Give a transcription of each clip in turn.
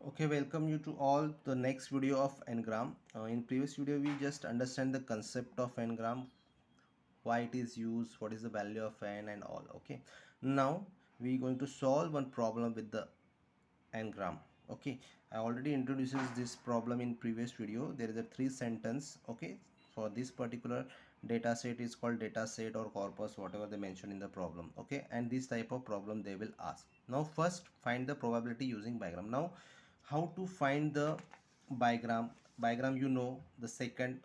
Okay, welcome you to all the next video of ngram. In previous video we just understand the concept of ngram, why it is used, what is the value of n and all. Okay, now we going to solve one problem with the ngram. Okay, I already introduced this problem in previous video. There is a three sentence. Okay, for this particular data set is called data set or corpus, whatever they mention in the problem. Okay, and this type of problem they will ask. Now first find the probability using bigram. Now how to find the bigram, you know, the second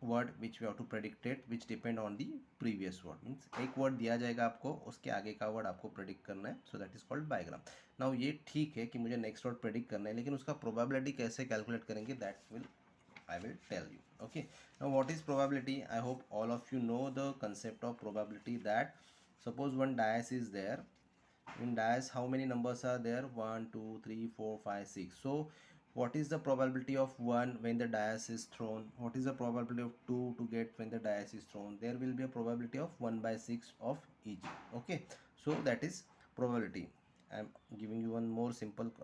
word which we have to predicted which depend on the previous word means एक word दिया जाएगा आपको, उसके आगे का word आपको predict करना है, so that is called bigram. Now ये ठीक है कि मुझे नेक्स्ट वर्ड प्रेडिक्ट करना है, लेकिन उसका प्रोबेबिलिटी कैसे कैलकुलेट करेंगे that will I will tell you. Okay, now what is probability? I hope all of you know the concept of probability, that suppose one dice is there. In dice how many numbers are there? 1 2 3 4 5 6. So what is the probability of 1 when the dice is thrown? What is the probability of 2 to get when the dice is thrown? There will be a probability of 1 by 6 of each. Okay, so that is probability. I am giving you one more simple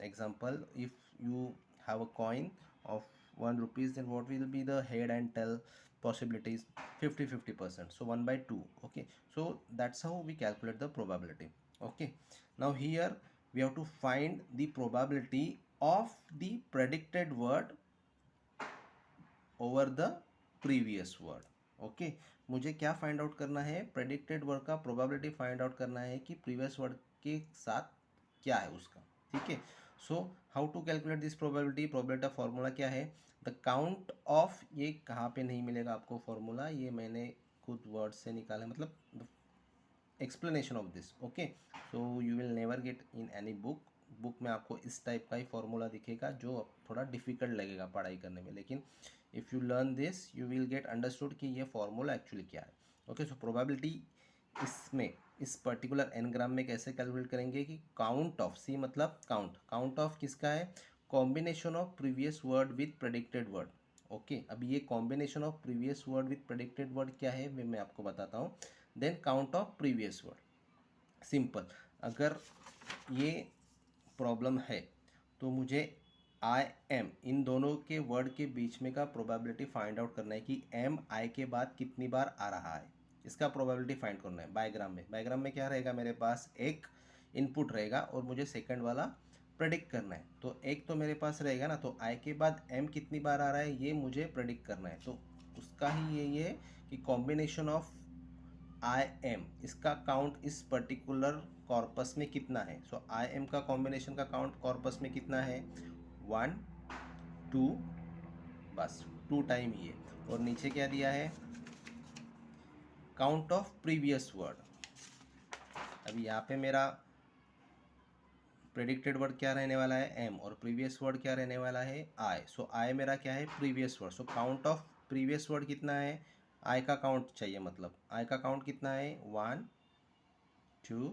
example. If you have a coin of 1 rupees, then what will be the head and tail possibilities? 50-50%, so 1 by 2. Okay, so that's how we calculate the probability. Okay, now here we have to find the probability of the predicted word over the previous word. Okay, मुझे क्या find out करना है? Predicted word का probability find out करना है कि previous word के साथ क्या है उसका. ठीक है, so how to calculate this probability? Probability का फॉर्मूला क्या है? द काउंट ऑफ, ये कहाँ पे नहीं मिलेगा आपको फॉर्मूला, ये मैंने खुद वर्ड से निकाला है, मतलब explanation of this. Okay, so you will never get in any book में आपको इस टाइप का ही फॉर्मूला दिखेगा जो थोड़ा डिफिकल्ट लगेगा पढ़ाई करने में, लेकिन if you learn this you will get understood कि ये फॉर्मूला एक्चुअली क्या है. ओके, सो प्रोबेबिलिटी इसमें इस पर्टिकुलर एनग्राम में कैसे कैलकुलेट करेंगे कि काउंट ऑफ, सी मतलब काउंट ऑफ किसका है? Combination of previous word with predicted word. Okay, अभी ये combination of previous word with predicted word क्या है मैं आपको बताता हूँ. Then count of previous word. Simple, अगर ये प्रॉब्लम है तो मुझे आई एम इन दोनों के वर्ड के बीच में का प्रोबेबिलिटी फाइंड आउट करना है कि एम आई के बाद कितनी बार आ रहा है, इसका प्रोबेबिलिटी फाइंड करना है. बायोग्राम में क्या रहेगा? मेरे पास एक इनपुट रहेगा और मुझे सेकंड वाला प्रेडिक्ट करना है. तो एक तो मेरे पास रहेगा ना, तो आई के बाद एम कितनी बार आ रहा है ये मुझे प्रेडिक्ट करना है. तो उसका ही यही है कि कॉम्बिनेशन ऑफ आई एम, इसका काउंट इस पर्टिकुलर कॉर्पस में कितना है. सो आई एम का कॉम्बिनेशन का काउंट कॉर्पस में कितना है? 1 2, बस 2 टाइम ही है. और नीचे क्या दिया है? Count of previous word. अभी यहाँ पे मेरा प्रेडिक्टेड वर्ड क्या रहने वाला है? एम, और प्रीवियस वर्ड क्या रहने वाला है? आई. सो आई मेरा क्या है? Previous word. So count of previous word कितना है? आई का काउंट चाहिए, मतलब आई का काउंट कितना है? 1 2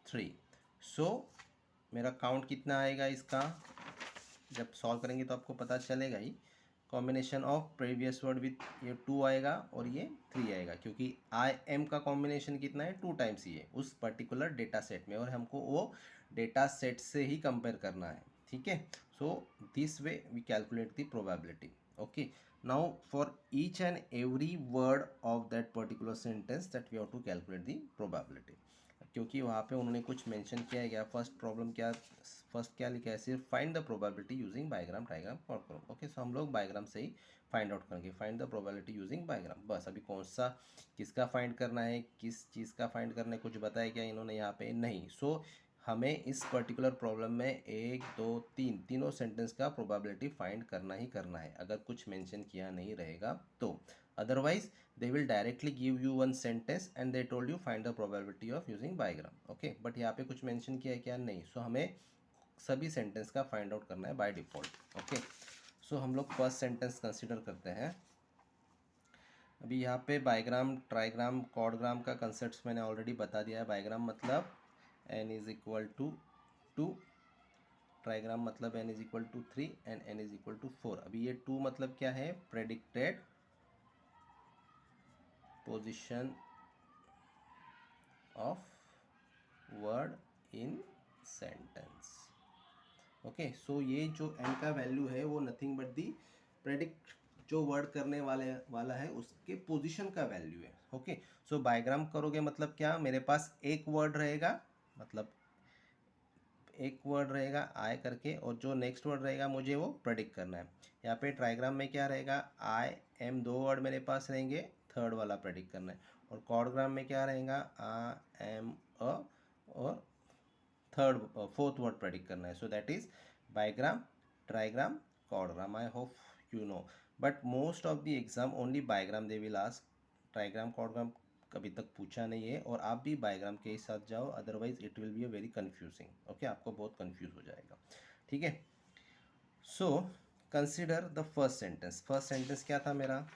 3. सो मेरा काउंट कितना आएगा इसका? जब सॉल्व करेंगे तो आपको पता चलेगा ही. Combination of previous word with ये 2 आएगा और ये 3 आएगा, क्योंकि आई एम का कॉम्बिनेशन कितना है? 2 टाइम्स ही है उस पर्टिकुलर डेटा सेट में, और हमको वो डेटा सेट से ही कंपेयर करना है. ठीक है, so this way we calculate the probability. Okay, now for each and every word of that particular sentence that we have to calculate the probability. क्योंकि वहाँ पे उन्होंने कुछ मेंशन किया है. क्या फर्स्ट क्या लिखा है? सिर्फ find the probability using bigram, trigram, quadgram. Okay, so हम लोग बायोग्राम से ही फाइंड आउट करेंगे. Find the probability using bigram. बस अभी कौन सा किसका फाइंड करना है, किस चीज़ का फाइंड करना है, कुछ बताया क्या इन्होंने यहाँ पे? नहीं. सो हमें इस पर्टिकुलर प्रॉब्लम में 1 2 3 तीनों सेंटेंस का प्रोबेबिलिटी फाइंड करना ही करना है, अगर कुछ मेंशन किया नहीं रहेगा तो. Otherwise they will directly give you one sentence and they told you find the probability of using bigram. okay, but यहाँ पे कुछ मेंशन किया है क्या? नहीं. सो हमें सभी सेंटेंस का फाइंड आउट करना है बाय डिफ़ॉल्ट. ओके, सो हम लोग फर्स्ट सेंटेंस कंसिडर करते हैं. अभी यहाँ पे बायोग्राम, ट्राइग्राम, कॉर्डग्राम का कंसेप्ट मैंने ऑलरेडी बता दिया है. बायोग्राम मतलब n is equal to 2, trigram मतलब n is equal to 3 and n is equal to 4. अभी ये 2 मतलब क्या है? Predicted position of word in sentence. Okay, so ये जो m का वैल्यू है वो नथिंग बट दी प्रेडिक्ट जो वर्ड करने वाला है उसके पोजीशन का वैल्यू है। ओके, सो बायग्राम करोगे मतलब क्या, मेरे पास एक वर्ड रहेगा, मतलब एक वर्ड रहेगा आई करके, और जो नेक्स्ट वर्ड रहेगा मुझे वो प्रेडिक्ट करना है। यहाँ पे ट्राइग्राम में क्या रहेगा, आई एम, दो वर्ड मेरे पास रहेंगे, थर्ड वाला प्रेडिक्ट करना है। और कॉर्डग्राम में क्या रहेगा, आई एम अ, और थर्ड फोर्थ वर्ड प्रेडिक्ट करना है। So that is bigram, trigram, quadgram. I hope you know, but most of the exam only bigram they will ask, trigram quadgram अभी तक पूछा नहीं है। और आप भी बायग्राम के साथ जाओ, otherwise it will be a very confusing. Okay, आपको बहुत कन्फ्यूज हो जाएगा। ठीक है, so consider the first sentence. First sentence क्या था मेरा,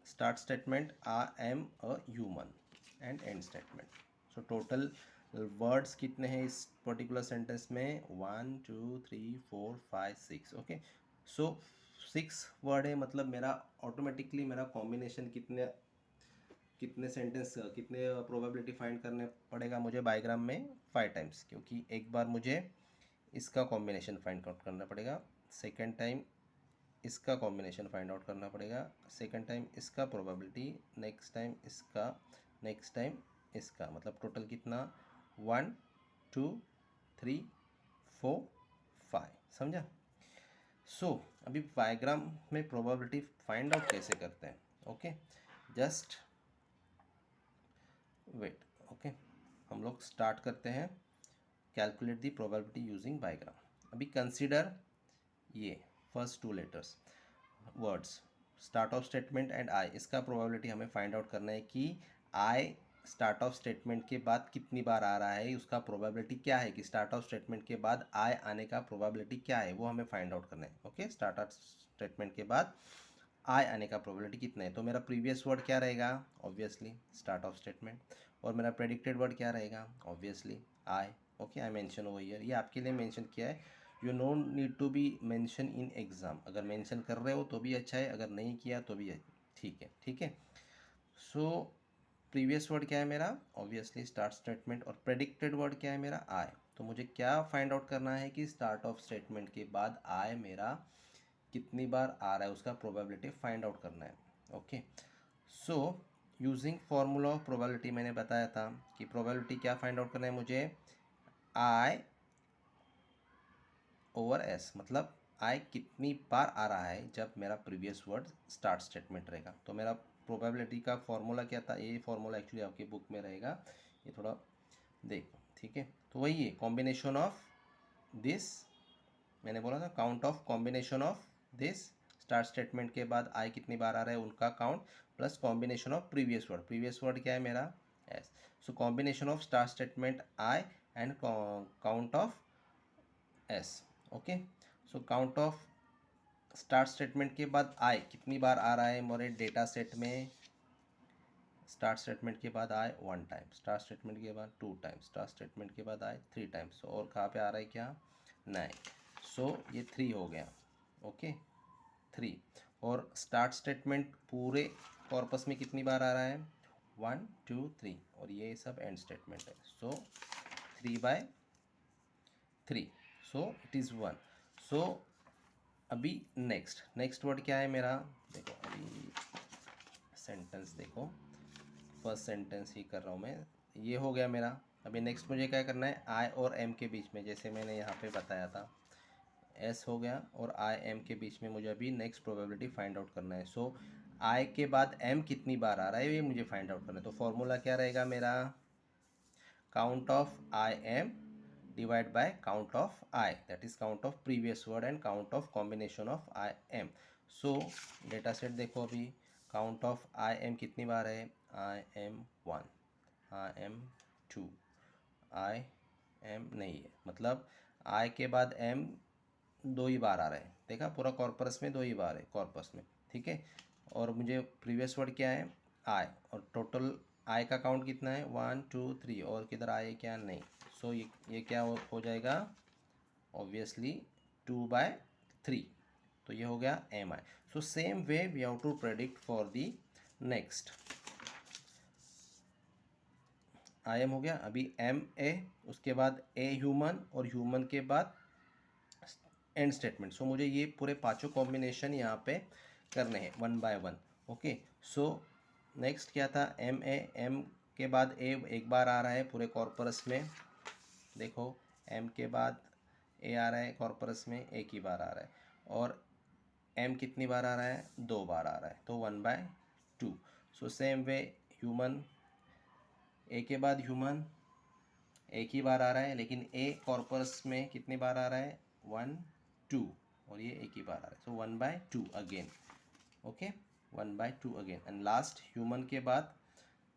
start statement I am a human and and statement. So total words कितने हैं इस पर्टिकुलर सेंटेंस में, 1 2 3 4 5 6। ओके, सो 6 वर्ड है, मतलब मेरा ऑटोमेटिकली मेरा कॉम्बिनेशन कितने कितने सेंटेंस कितने प्रोबेबिलिटी फाइंड करने पड़ेगा मुझे बायग्राम में, 5 टाइम्स, क्योंकि एक बार मुझे इसका कॉम्बिनेशन फाइंड आउट करना पड़ेगा, सेकेंड टाइम इसका कॉम्बिनेशन फाइंड आउट करना पड़ेगा, सेकेंड टाइम इसका प्रोबेबिलिटी, नेक्स्ट टाइम इसका, नेक्स्ट टाइम इसका, मतलब टोटल कितना, 1 2 3 4 5। समझा। सो अभी बायग्राम में प्रोबेबिलिटी फाइंड आउट कैसे करते हैं। Okay, just wait. ओके, हम लोग स्टार्ट करते हैं, कैलकुलेट दी प्रोबेबिलिटी यूजिंग बायग्राम। अभी कंसीडर ये first two letters words, start of statement and I, इसका प्रोबेबिलिटी हमें फाइंड आउट करना है कि आई स्टार्ट ऑफ स्टेटमेंट के बाद कितनी बार आ रहा है, उसका प्रोबेबिलिटी क्या है कि स्टार्ट ऑफ स्टेटमेंट के बाद आई आने का प्रोबेबिलिटी क्या है, वो हमें फाइंड आउट करना है। ओके, स्टार्ट ऑफ स्टेटमेंट के बाद आई आने का प्रोबेबिलिटी कितना है, तो मेरा प्रीवियस वर्ड क्या रहेगा, ऑब्वियसली स्टार्ट ऑफ स्टेटमेंट, और मेरा प्रेडिक्टेड वर्ड क्या रहेगा, obviously I. Okay, I mention over here, ये आपके लिए मेंशन किया है, you no need to be mention in exam. अगर मेंशन कर रहे हो तो भी अच्छा है, अगर नहीं किया तो भी ठीक है। ठीक है, सो प्रीवियस वर्ड क्या है मेरा, ऑब्वियसली स्टार्ट स्टेटमेंट, और प्रेडिक्टेड वर्ड क्या है मेरा, आई। तो मुझे क्या फाइंड आउट करना है कि स्टार्ट ऑफ स्टेटमेंट के बाद आई मेरा कितनी बार आ रहा है, उसका प्रोबेबिलिटी फाइंड आउट करना है। Okay, so using formula of probability मैंने बताया था कि प्रोबेबिलिटी क्या फाइंड आउट करना है मुझे, आई ओवर एस, मतलब आई कितनी बार आ रहा है जब मेरा प्रीवियस वर्ड स्टार्ट स्टेटमेंट रहेगा। तो मेरा प्रोबेबिलिटी का फॉर्मूला क्या था, ये फॉर्मूला एक्चुअली आपकी बुक में रहेगा, ये थोड़ा देखो। ठीक है, तो वही है कॉम्बिनेशन ऑफ दिस, मैंने बोला था count of combination of this, start statement के बाद आई कितनी बार आ रहा है उनका count, plus combination of previous word, previous word क्या है मेरा, S. So combination of start statement I and count of S. Okay, so count of start statement के बाद आई कितनी बार आ रहा है मेरे डेटा सेट में, स्टार्ट स्टेटमेंट के बाद आए 1 टाइम, स्टार्ट स्टेटमेंट के बाद 2 टाइम, स्टार्ट स्टेटमेंट के बाद आए 3 टाइम्स, और कहाँ पे आ रहा है क्या, 9। सो ये 3 हो गया। ओके, 3, और स्टार्ट स्टेटमेंट पूरे कॉर्पस में कितनी बार आ रहा है, 1 2 3, और ये सब एंड स्टेटमेंट है। सो 3/3, सो इट इज़ 1। सो अभी नेक्स्ट वर्ड क्या है मेरा, देखो अभी सेंटेंस देखो, फर्स्ट सेंटेंस ही कर रहा हूँ मैं, ये हो गया मेरा। अभी नेक्स्ट मुझे क्या करना है, आई और एम के बीच में, जैसे मैंने यहाँ पे बताया था, एस हो गया और आई एम के बीच में मुझे अभी नेक्स्ट प्रोबेबिलिटी फाइंड आउट करना है। सो आई के बाद एम कितनी बार आ रहा है ये मुझे फाइंड आउट करना है। तो फॉर्मूला क्या रहेगा मेरा, count of I am divide by count of I, that is count of previous word and count of combination of I am. So data set देखो अभी, काउंट ऑफ आई एम कितनी बार है, I am 1, I am 2, I am नहीं है, मतलब आई के बाद M 2 ही बार आ रहा है, देखा पूरा कॉर्पस में 2 ही बार है कॉर्पस में। ठीक है, और मुझे प्रीवियस वर्ड क्या है, आई, और टोटल आई का काउंट कितना है, 1 2 3, और किधर आई क्या नहीं। सो ये क्या हो जाएगा, ऑब्वियसली 2/3, तो ये हो गया am I. So same way we have to predict for the next I am हो गया। अभी एम ए, उसके बाद ए ह्यूमन, और ह्यूमन के बाद एंड स्टेटमेंट। सो मुझे ये पूरे पांचों कॉम्बिनेशन यहाँ पे करने हैं one by one. Okay, so next क्या था, एम ए, एम के बाद ए एक बार आ रहा है पूरे कॉर्पस में, देखो एम के बाद ए आ रहा है कॉर्पस में, एक ही बार आ रहा है, और एम कितनी बार आ रहा है, 2 बार आ रहा है, तो 1/2। सो सेम वे ह्यूमन, ए के बाद ह्यूमन एक ही बार आ रहा है, लेकिन ए कॉर्पस में कितनी बार आ रहा है, 1 2, और ये एक ही बार आ रहा है, सो 1/2 again. Okay, 1/2 again. And last human के बाद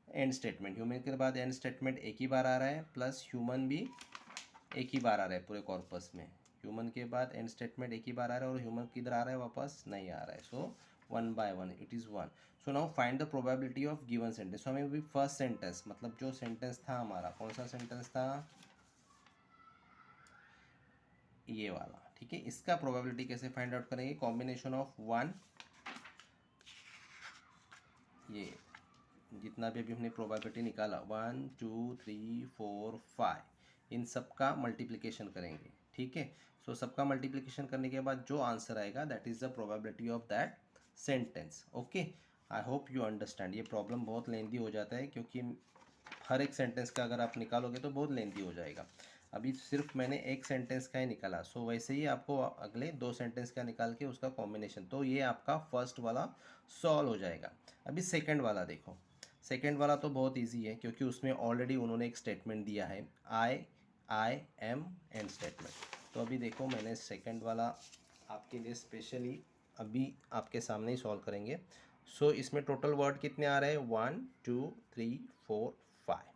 एंड स्टेटमेंट, ह्यूमन के बाद एंड स्टेटमेंट एक ही बार आ रहा है, प्लस ह्यूमन भी एक ही बार आ रहा है पूरे कॉर्पस में। ह्यूमन के बाद एंड स्टेटमेंट एक ही बार आ रहा है, और ह्यूमन किधर आ रहा है, वापस नहीं आ रहा है, so 1/1 it is 1। So now find the probability of given sentence. So हमें भी फर्स्ट सेंटेंस, मतलब जो सेंटेंस था हमारा, कौन सा सेंटेंस था, ये वाला, ठीक है। इसका प्रोबेबिलिटी कैसे फाइंड आउट करेंगे, कॉम्बिनेशन ऑफ 1, ये जितना भी अभी हमने प्रोबेबिलिटी निकाला 1 2 3 4 5, इन सब का मल्टीप्लिकेशन करेंगे, ठीक है। सो सबका मल्टीप्लिकेशन करने के बाद जो आंसर आएगा that is the probability of that sentence. Okay, I hope you understand. ये प्रॉब्लम बहुत लेंदी हो जाता है, क्योंकि हर एक सेंटेंस का अगर आप निकालोगे तो बहुत लेंदी हो जाएगा। अभी सिर्फ मैंने एक सेंटेंस का ही निकाला, सो वैसे ही आपको अगले 2 सेंटेंस का निकाल के उसका कॉम्बिनेशन, तो ये आपका फर्स्ट वाला सॉल्व हो जाएगा। अभी सेकंड वाला देखो, सेकंड वाला तो बहुत इजी है, क्योंकि उसमें ऑलरेडी उन्होंने एक स्टेटमेंट दिया है, आई एम एंड स्टेटमेंट। तो अभी देखो मैंने सेकंड वाला आपके लिए स्पेशली अभी आपके सामने ही सॉल्व करेंगे। सो इसमें टोटल वर्ड कितने आ रहे हैं, 1 2 3 4 5।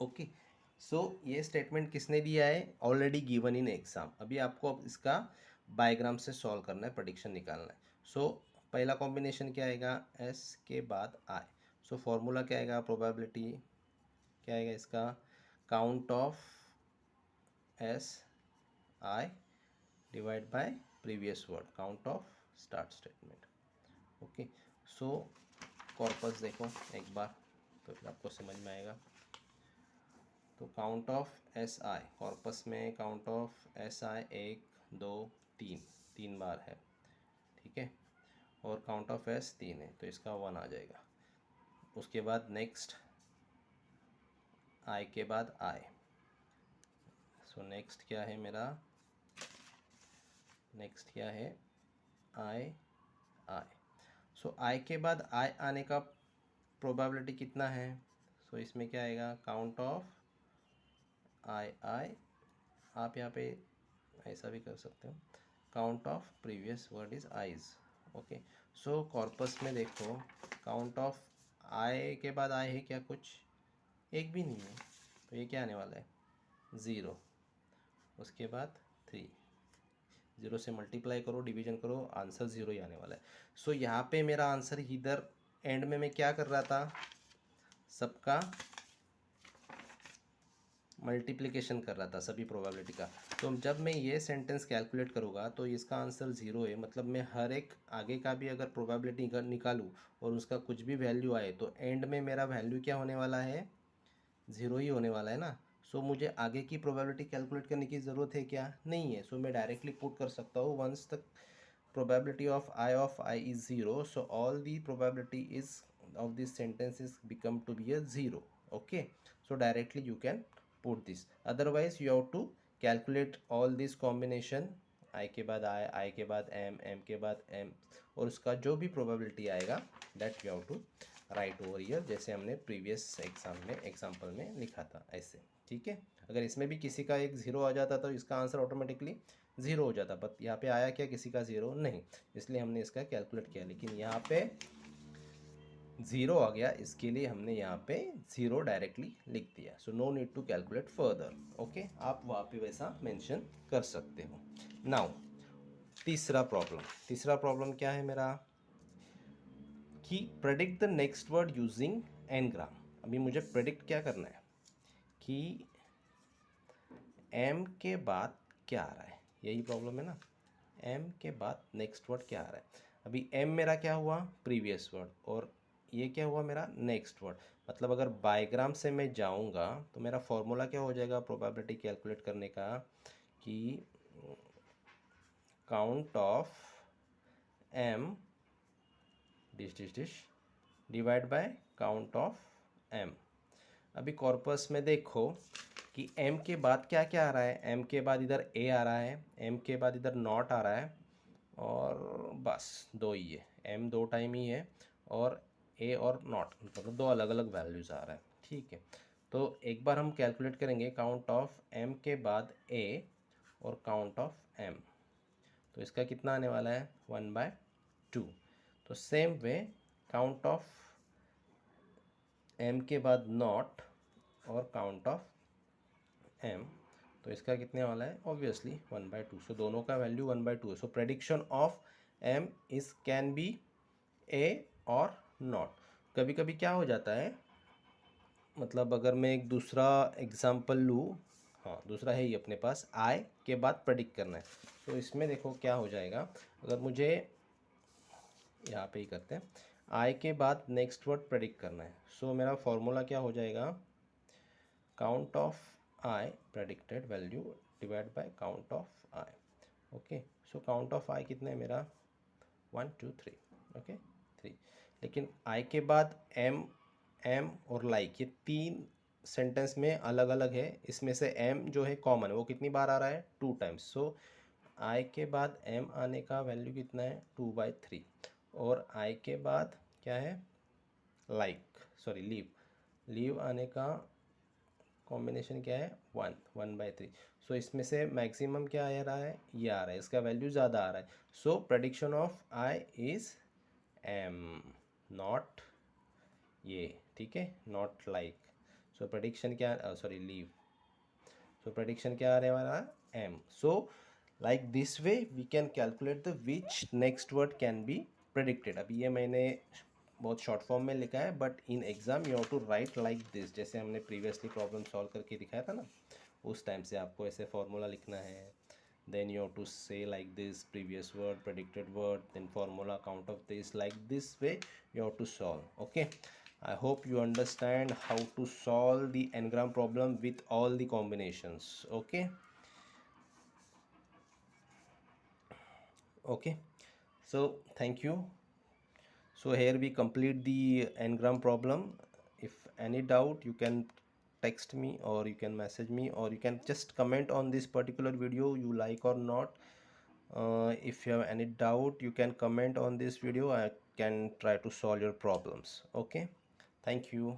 ओके, सो ये स्टेटमेंट किसने दिया है, ऑलरेडी गिवन इन एग्जाम। अभी आपको अब इसका बायग्राम से सॉल्व करना है, प्रेडिक्शन निकालना है। सो पहला कॉम्बिनेशन क्या आएगा, एस के बाद आई। सो फॉर्मूला क्या आएगा, प्रोबेबिलिटी क्या आएगा इसका, count of S I divide by previous word, count of start statement. Okay, so corpus देखो एक बार तो फिर आपको समझ में आएगा। तो count of S I, corpus में काउंट ऑफ एस आई 1 2 3, 3 बार है, ठीक है, और काउंट ऑफ एस 3 है, तो इसका 1 आ जाएगा। उसके बाद नेक्स्ट आई के बाद आई। सो नेक्स्ट क्या है मेरा, नेक्स्ट क्या है, आई आई। सो आई के बाद आई आने का प्रोबेबिलिटी कितना है, सो इसमें क्या आएगा, काउंट ऑफ आई आई, आप यहाँ पे ऐसा भी कर सकते हो, count of previous word is eyes. Okay, so corpus में देखो काउंट ऑफ आई के बाद आई है क्या, कुछ एक भी नहीं है, तो ये क्या आने वाला है, 0, उसके बाद 3, 0 से मल्टीप्लाई करो, डिवीजन करो, आंसर 0 ही आने वाला है। सो यहाँ पे मेरा आंसर इधर एंड में मैं क्या कर रहा था, सबका मल्टीप्लिकेशन कर रहा था सभी प्रोबेबिलिटी का। तो जब मैं ये सेंटेंस कैलकुलेट करूँगा तो इसका आंसर 0 है, मतलब मैं हर एक आगे का भी अगर प्रोबेबिलिटी निकालूँ और उसका कुछ भी वैल्यू आए तो एंड में मेरा वैल्यू क्या होने वाला है, 0 ही होने वाला है ना। सो मुझे आगे की प्रोबेबिलिटी कैलकुलेट करने की ज़रूरत है क्या, नहीं है। सो मैं डायरेक्टली पुट कर सकता हूँ, वंस तक probability of I is 0, so all the probability is of this sentence is become to be a 0. Okay, so directly you can put this, otherwise you have to calculate all this combination, I के बाद I के बाद M के बाद M, और उसका जो भी probability आएगा that you have to write over here, जैसे हमने previous एग्जाम में एग्जाम्पल में लिखा था ऐसे, ठीक है। अगर इसमें भी किसी का एक 0 आ जाता तो इसका आंसर ऑटोमेटिकली 0 हो जाता, बट यहाँ पे आया क्या, किसी का 0 नहीं, इसलिए हमने इसका कैलकुलेट किया, लेकिन यहाँ पे 0 आ गया, इसके लिए हमने यहाँ पे 0 डायरेक्टली लिख दिया। So no need to calculate further. Okay, आप वहाँ पे वैसा मेंशन कर सकते हो। नाउ तीसरा प्रॉब्लम क्या है मेरा, कि predict the next word using ngram. अभी मुझे प्रेडिक्ट क्या करना है कि एम के बाद क्या आ रहा है, यही प्रॉब्लम है ना, एम के बाद नेक्स्ट वर्ड क्या आ रहा है। अभी एम मेरा क्या हुआ, प्रीवियस वर्ड, और ये क्या हुआ मेरा नेक्स्ट वर्ड, मतलब अगर बायग्राम से मैं जाऊंगा तो मेरा फॉर्मूला क्या हो जाएगा प्रोबेबिलिटी कैलकुलेट करने का, कि count of am dish divide by count of am. अभी कॉर्पस में देखो कि m के बाद क्या क्या आ रहा है, m के बाद इधर a आ रहा है, m के बाद इधर नॉट आ रहा है, और बस दो ही है, m दो टाइम ही है, और a और नॉट मतलब दो अलग अलग वैल्यूज़ आ रहा है। ठीक है, तो एक बार हम कैलकुलेट करेंगे काउंट ऑफ m के बाद a और काउंट ऑफ m। तो इसका कितना आने वाला है 1/2। तो same way count of m के बाद नॉट और काउंट ऑफ m, तो इसका कितने वाला है ऑब्वियसली 1/2। सो दोनों का वैल्यू 1/2 है। So prediction of m is can be a और नॉट। कभी कभी क्या हो जाता है, मतलब अगर मैं एक दूसरा एग्जांपल लूँ, हाँ दूसरा है ही अपने पास, i के बाद प्रेडिक्ट करना है। तो इसमें देखो क्या हो जाएगा, अगर मुझे यहाँ पे ही करते हैं, i के बाद नेक्स्ट वर्ड प्रेडिक्ट करना है। सो मेरा फॉर्मूला क्या हो जाएगा, count of i predicted value divide by count of i। Okay, so count of i कितना है मेरा 1 2 3, ओके 3। लेकिन i के बाद m और लाइक ये तीन सेंटेंस में अलग अलग है, इसमें से m जो है कॉमन है, वो कितनी बार आ रहा है 2 टाइम्स। सो i के बाद m आने का वैल्यू कितना है 2/3, और i के बाद क्या है लाइक सॉरी लीव आने का कॉम्बिनेशन क्या है 1/3। सो इसमें से मैक्सिमम क्या आ रहा है, ये आ रहा है, इसका वैल्यू ज़्यादा आ रहा है। So prediction of i is m, not ये, ठीक है, नॉट लाइक। सो प्रेडिक्शन क्या सॉरी लीव, सो प्रेडिक्शन क्या आने वाला है m। So like this way we can calculate the which next word can be predicted. अभी ये मैंने बहुत शॉर्ट फॉर्म में लिखा है, but in exam you have to write like this, जैसे हमने प्रीवियसली प्रॉब्लम सॉल्व करके दिखाया था ना, उस टाइम से आपको ऐसे फॉर्मूला लिखना है। Then you have to say like this previous word predicted word then formula count of this, like this way you have to solve. Okay, I hope you understand how to solve the n-gram problem with all the combinations. Okay, so thank you. So here we complete the n-gram problem. If any doubt you can text me or you can message me or you can just comment on this particular video you like or not. If you have any doubt you can comment on this video, I can try to solve your problems. Okay, thank you.